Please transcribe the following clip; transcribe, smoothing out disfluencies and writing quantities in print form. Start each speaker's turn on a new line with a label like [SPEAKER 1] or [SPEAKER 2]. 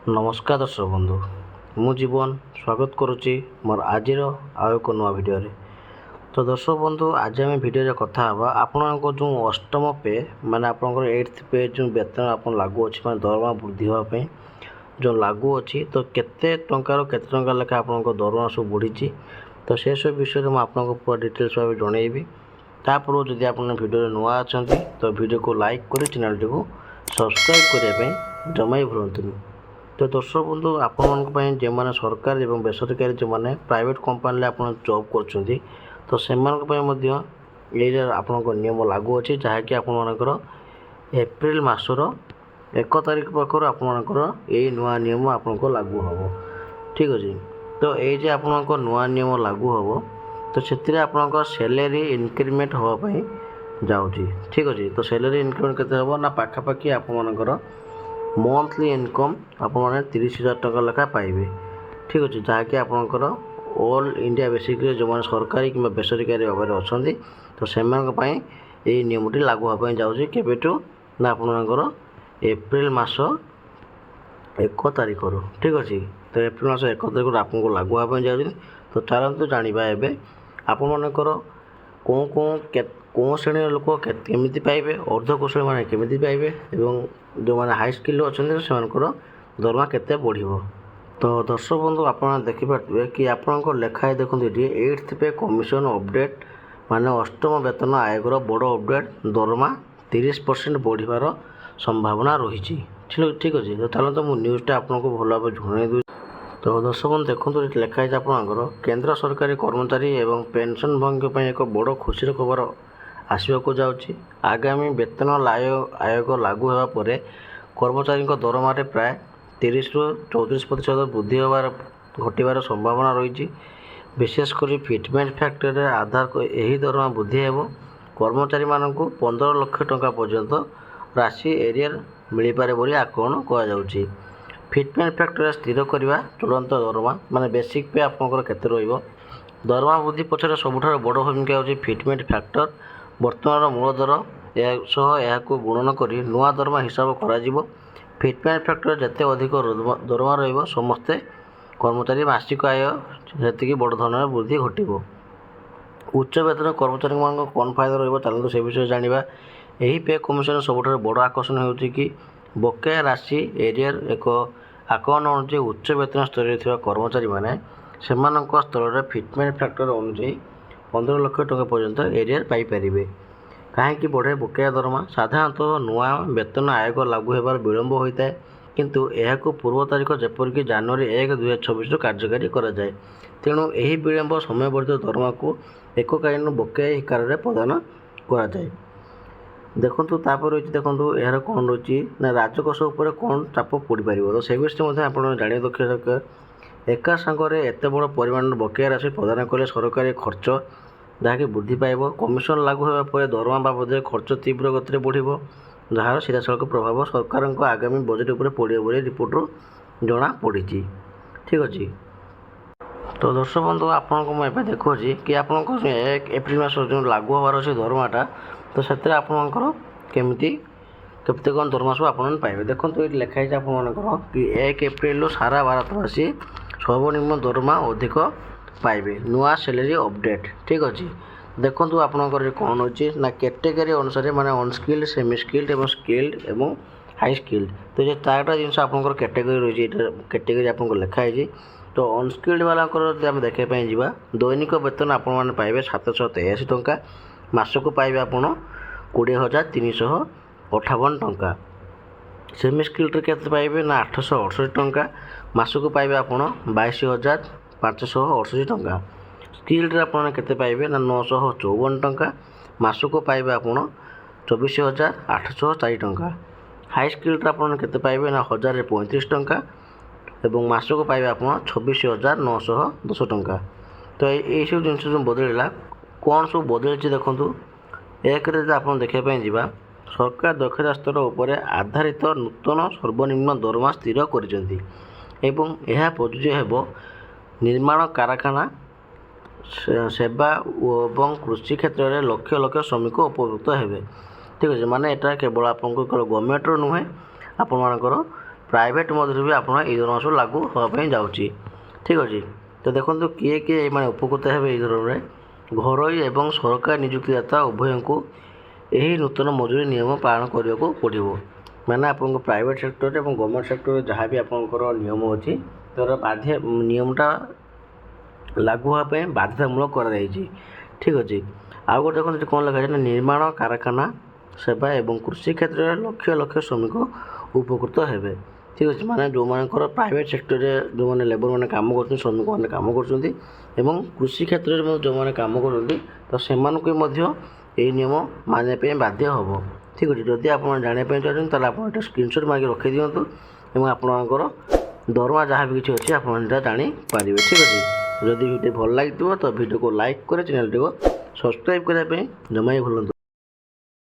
[SPEAKER 1] नमस्कार दर्शक बंधु मु जीवन स्वागत करुच्ची मोर आज एक नुआ भिडियो तो दर्शक बंधु आज आम भिडियो कथा आपण जो अष्टम पे माने आपंकर 8th पे जो वेतन आप लागू अच्छी मैं दरमा वृद्धि हाँपाई जो लागू अच्छी तो केते टंकार केते टंका लेखा आप दरमा सब बढ़ी तो से सब विषय में आपको पूरा डिटेल्स भाव जनइबी तापर जदि आप भिडियो नुआ अच्छा तो भिडियो को लाइक कर चैनल टी सब्सक्राइब करने जमा ही भूलुनि। तो दर्शक बंधु आपण जो मैंने सरकार और बेसरकारी जो मैंने प्राइवेट कंपनी आप जॉब कर तो से आपण नियम लागू अच्छी जहाँकि आपर एप्रिल मासर 1 तारिख पाखर आपर यही नुआ नियम आपको लागू हम ठीक अच्छे। तो ये आपको नुआ नियम लागू हम तो से आप सैलरी इनक्रीमेंट हाँपाई जाऊँगी ठीक अच्छे। तो सैलरी इनक्रीमेंट केते हम ना पाखापाखि आपर मंथली इनकम आप 30,000 टका लेखा पाइबे ठीक अच्छे जहाँकि आपंकर ऑल इंडिया बेसिकली जो मैंने सरकारी कि बेसरकारी भाव में अच्छा तो से नियमटी लागू हाँपाई जाऊँगी केवेठू ना आपंकर एप्रिल मास 1 तारिख ठीक अच्छे। तो एप्रिल मास 1 तारिख आपको लागू हाँपाई जाऊँगी। तो चलते जाना एवं आपणकर कौन कौन कौन श्रेणी लोक केमी पाइबे अर्धकुशल मैंने केमी पाइबे और जो मैंने हाई स्किल अच्छा से दरमा केते बढ़िबो। तो दर्शक बंधु आप देखिपे कि आपको लेखाए देखते ये 8th पे कमिशन अपडेट माने अष्टम वेतन आयोगर बड़ अपडेट दरमा 30% बढ़िबार संभावना रही ठीक अच्छे। तो चलो तो मुझे न्यूज़टा आपको भल भाव जन दूँ। तो दर्शक बंधु देखते लिखाई आपंकर केंद्र सरकारी कर्मचारी एवं पेंशन भंग एक बड़ खुशी खबर आसवाक जाऊँगी। आगामी वेतन आयोग लागू होगा पर कर्मचारी दरमार प्राय 30 ରୁ 34% वृद्धि होबार घटार संभावना रही। विशेषकर फिटमेंट फैक्टर आधार यही दरमा वृद्धि हो कर्मचारी मानक 15 लाख टंका पर्यंत राशि एरियर मिल पारे बोली आकलन कहुच्छी। फिटमेंट फैक्टर स्थिर करवा चूड़ांत दरमा माने बेसिक पे आपंकर केते रहिबो दरमा वृद्धि पछरे सबुठार बड़ भूमिका होची फिटमेंट फैक्टर वर्तमान मूल दर यह गुणन कर नुआ दरमा हिसाब करा फिटमेंट फैक्टर जिते अधिक दरमा रहिबो समस्ते कर्मचारी मासिक आय से बड़ धरण वृद्धि घटो। उच्च वेतन कर्मचारी मान कौन फायदा रहिबो चलते से विषय जाना। यही पे कमिशन सबुठार बड़ आकर्षण होउची कि बकेया राशि एरियर एक आकलन अनुसार उच्च वेतन स्तर कर्मचारी माने सेमानक स्तर में फिटमेंट फैक्टर अनुसार 15 लाख टका पर्यंत एरियर पाइपर कहीं बढ़े बकेया दरमा साधारणतः नुआ वेतन आयोग लागू होबार विलंब होता है किंतु यह पूर्व तारीख जेपरिक जनवरी 1 2026 कार्यकारी कराए तेणु यही विलंब समय वर्धित दरमा को एककालीन बकेया आकार प्रदान कराए। देखु तापर देखो यार कौन रही ना राजकोष उपर कौन चाप पड़ पार तो से विषय आप जाना दरकार एका सांगे एत बड़ परिमाण बकेया राशि प्रदान कले सरकारी खर्च जहाँकि वृद्धि पाइब कमिशन लागू होगा पर दरमा बाबद खर्च तीव्र गति बढ़ो जार सीधासख प्रभाव सरकार आगामी बजेट उपर पड़े बोली रिपोर्ट जना पड़ी ठीक अच्छे। तो दर्शक बंधु आपको मुझे देखुँ कि आपको 1 एप्रिल मास जो लागू होबार अच्छे दरमाटा तो से आपंकर केमती केते कौन दरमा सब आप पाइबे देखो ये लिखाई आपर कि 1 एप्रिल सारा भारतवासी सर्वनिम्न दरमा अधिक पाइबे नुआ सैलरी अपडेट ठीक अच्छे। देखो आपंकर कौन अच्छी ना कैटेगरी अनुसार माने अनस्किल्ड सेमी स्किल्ड और स्किल्ड और हाई स्किल्ड तो ये 4टा जिन आपंकर कैटेगरी रही कैटेगरी आपको लिखाई। तो अनस्किल्ड वाला आम देखापी जा दैनिक वेतन आपण पाइबे 783 टंका मासक पाइबे आप 20,358 टंका। सेमी स्किल्ड के पाइबे ना 868 टंका मासक पाइबे आप 22,568 टंका। स्किल्ड आपने केते पाइबे ना 954 टंका मासक पाइबे आप 24,804 टंका। हाई स्किल्ड आपने केते पाइबे ना 1,035 टंका एवं मासक पाइबे आप 26,910 टंका। तो ये सब जिन जो बदलला कौन सब बदल देखूँ एक आप देखापी जा सरकार दक्षता स्तर उपर आधारित नूतन सर्वनिम्न दरमा स्थिर कर प्रযোज्य हो निर्माण कारखाना सेवा और कृषि क्षेत्र में लक्ष लक्ष श्रमिक उपभुक्त हेबे ठीक अच्छे। माने एटा केवल आप गवर्नमेंट नुहे आपर ପ୍ରାଇଭେଟ୍ ମଧ୍ୟରେ ବି ଆପଣ ଏଇ ଧରଣର ସବୁ ଲାଗୁ ହେବା ପାଇଁ ଯାଉଛି। ଠିକ୍ ଅଛି। ତ ଦେଖନ୍ତୁ କିଏ କିଏ ଏମାନେ ଉପକୃତ ହେବେ ଏଇ ଧରଣରେ। ଘରୋଇ ଏବଂ ସରକାରୀ ନିଯୁକ୍ତିଦାତା ଉଭୟଙ୍କୁ ଏହି ନୂତନ ମଜୁରୀ ନିୟମ ପାଳନ କରିବାକୁ ପଡ଼ିବ। ମାନେ ଆପଣଙ୍କ ପ୍ରାଇଭେଟ୍ ସେକ୍ଟରରେ ଏବଂ ଗଭର୍ଣ୍ଣମେଣ୍ଟ ସେକ୍ଟରରେ ଯାହା ବି ଆପଣଙ୍କର ନିୟମ ଅଛି ତା'ର ନିୟମଟା ଲାଗୁ ହେବା ପାଇଁ ବାଧ୍ୟତାମୂଳକ କରାଯାଇଛି। ଠିକ୍ ଅଛି। ଆଉ ଗୋଟେ ଦେଖନ୍ତୁ କ'ଣ ଲେଖାଯାଇଛି ନା ନିର୍ମାଣ କାରଖାନା ସେବା ଏବଂ କୃଷି କ୍ଷେତ୍ରରେ ଲକ୍ଷ ଲକ୍ଷ ଶ୍ରମିକ ଉପକୃତ ହେବେ। ଠିକ୍ ଅଛି। ମାନେ ଯେଉଁମାନଙ୍କର ପ୍ରାଇଭେଟ୍ ସେକ୍ଟରରେ ଯେଉଁମାନେ ଲେବରମାନେ କାମ କରୁଛନ୍ତି, ଶ୍ରମିକମାନେ କାମ କରୁଛନ୍ତି ଏବଂ କୃଷି କ୍ଷେତ୍ରରେ ଯେଉଁମାନେ କାମ କରୁଛନ୍ତି ତ ସେମାନଙ୍କୁ ମଧ୍ୟ ଏହି ନିୟମ ମାନିବା ପାଇଁ ବାଧ୍ୟ ହେବ। ଠିକ୍ ଅଛି। ଯଦି ଆପଣ ଜାଣିବା ପାଇଁ ଚାହୁଁଛନ୍ତି ତାହେଲେ ଆପଣ ଏଇଟା ସ୍କ୍ରିନଶଟ୍ ମାରିକି ରଖିଦିଅନ୍ତୁ ଏବଂ ଆପଣଙ୍କର ଦରମା ଯାହା ବି କିଛି ଅଛି ଆପଣ ସେଇଟା ଜାଣିପାରିବେ। ଠିକ୍ ଅଛି। ଯଦି ଭିଡ଼ିଓ ଭଲ ଲାଗିଥିବ ତ ଭିଡ଼ିଓକୁ ଲାଇକ୍ କରି ଚ୍ୟାନେଲଟିକୁ ସବସ୍କ୍ରାଇବ୍ କରିବା ପାଇଁ ଜମା ବି ଭୁଲନ୍ତୁ